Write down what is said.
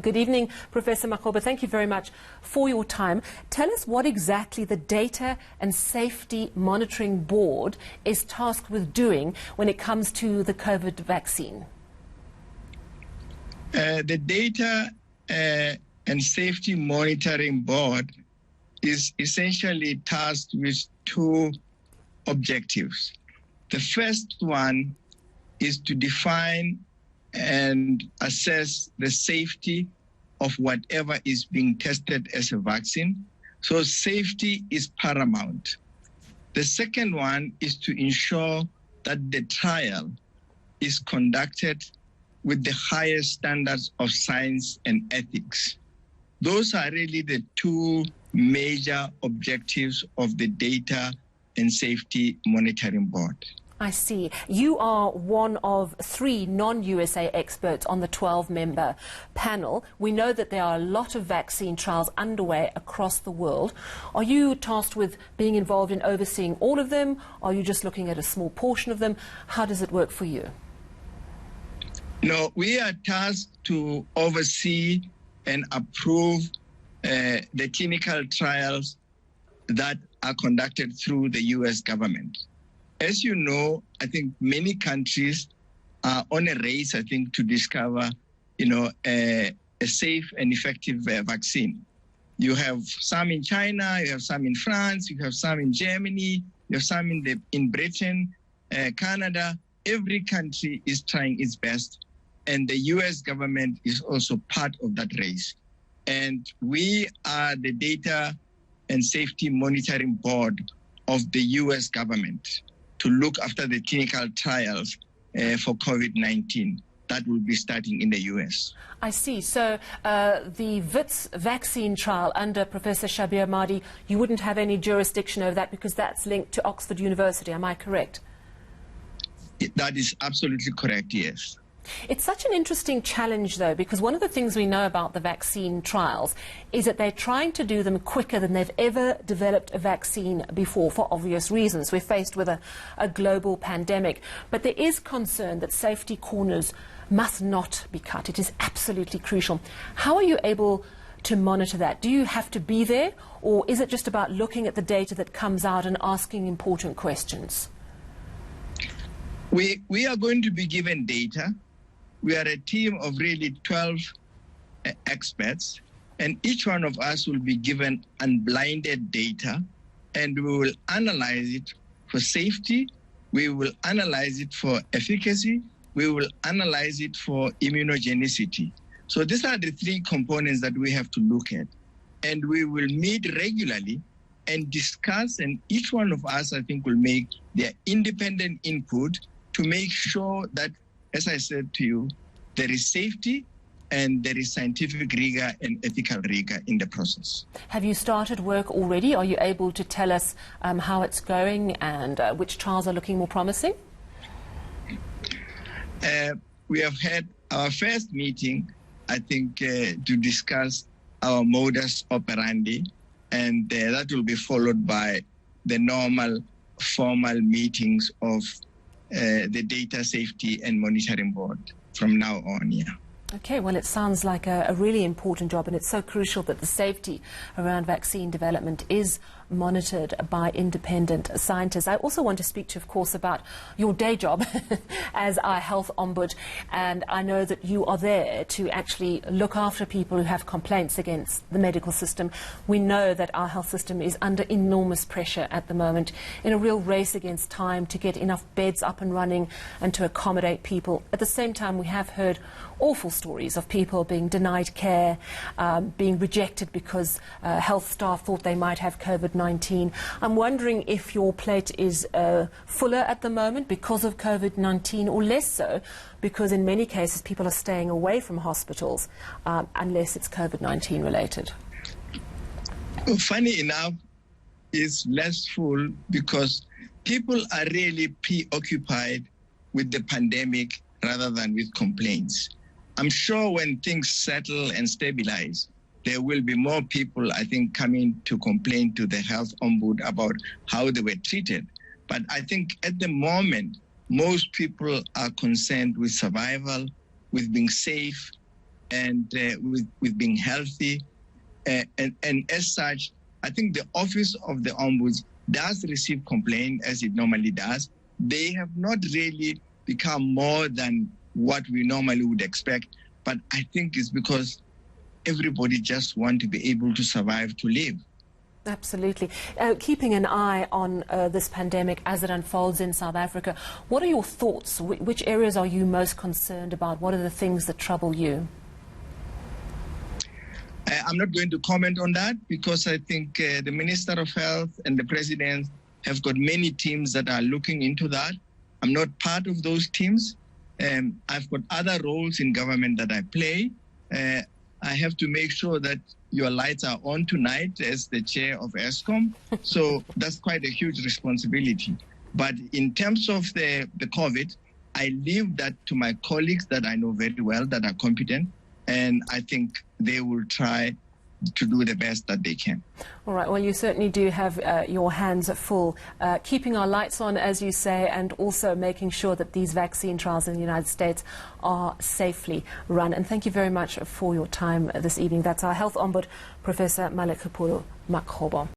Good evening, Professor Makgoba. Thank you very much for your time. Tell us what exactly the Data and Safety Monitoring Board is tasked with doing when it comes to the COVID vaccine. The Data and Safety Monitoring Board is essentially tasked with two objectives. The first one is to define and assess the safety of whatever is being tested as a vaccine. So safety is paramount. The second one is to ensure that the trial is conducted with the highest standards of science and ethics. Those are really the two major objectives of the Data and Safety Monitoring Board. I see. You are one of 3 non-USA experts on the 12-member panel. We know that there are a lot of vaccine trials underway across the world. Are you tasked with being involved in overseeing all of them? Are you just looking at a small portion of them? How does it work for you? No, we are tasked to oversee and approve the clinical trials that are conducted through the U.S. government. As you know, I think many countries are on a race, I think, to discover, a safe and effective vaccine. You have some in China, you have some in France, you have some in Germany, you have some in Britain, Canada. Every country is trying its best, and the U.S. government is also part of that race. And we are the Data and Safety Monitoring Board of the U.S. government to look after the clinical trials for COVID-19 that will be starting in the U.S. I see. So the VITS vaccine trial under Professor Shabir Mahdi, you wouldn't have any jurisdiction over that because that's linked to Oxford University. Am I correct? That is absolutely correct, yes. It's such an interesting challenge, though, because one of the things we know about the vaccine trials is that they're trying to do them quicker than they've ever developed a vaccine before, for obvious reasons. We're faced with a global pandemic. But there is concern that safety corners must not be cut. It is absolutely crucial. How are you able to monitor that? Do you have to be there, or is it just about looking at the data that comes out and asking important questions? We are going to be given data. We are a team of really 12 experts, and each one of us will be given unblinded data, and we will analyze it for safety, we will analyze it for efficacy, we will analyze it for immunogenicity. So these are the 3 components that we have to look at. And we will meet regularly and discuss, and each one of us, I think, will make their independent input to make sure that, as I said to you, there is safety and there is scientific rigor and ethical rigor in the process. Have you started work already? Are you able to tell us how it's going and which trials are looking more promising? We have had our first meeting, I think, to discuss our modus operandi, and that will be followed by the normal formal meetings of the Data Safety and Monitoring Board from now on, yeah. Okay, well, it sounds like a really important job, and it's so crucial that the safety around vaccine development is monitored by independent scientists. I also want to speak to you, of course, about your day job as our health ombud, and I know that you are there to actually look after people who have complaints against the medical system. We know that our health system is under enormous pressure at the moment, in a real race against time to get enough beds up and running and to accommodate people. At the same time, we have heard awful stories of people being denied care, being rejected because health staff thought they might have COVID-19. I'm wondering if your plate is fuller at the moment because of COVID-19, or less so because in many cases people are staying away from hospitals unless it's COVID-19 related. Well, funny enough, it's less full because people are really preoccupied with the pandemic rather than with complaints. I'm sure when things settle and stabilize, there will be more people, I think, coming to complain to the health ombud about how they were treated. But I think at the moment, most people are concerned with survival, with being safe, and with being healthy. And as such, I think the Office of the Ombud does receive complaints as it normally does. They have not really become more than what we normally would expect, but I think it's because everybody just wants to be able to survive, to live. Absolutely. Keeping an eye on this pandemic as it unfolds in South Africa, what are your thoughts? Which areas are you most concerned about? What are the things that trouble you? I'm not going to comment on that because I think the Minister of Health and the President have got many teams that are looking into that. I'm not part of those teams. I've got other roles in government that I play. I have to make sure that your lights are on tonight as the chair of ESCOM. So that's quite a huge responsibility. But in terms of the COVID, I leave that to my colleagues that I know very well, that are competent. And I think they will try to do the best that they can. All right. Well, you certainly do have your hands full, keeping our lights on, as you say, and also making sure that these vaccine trials in the United States are safely run. And thank you very much for your time this evening. That's our Health Ombud, Professor Malegapuru Makgoba.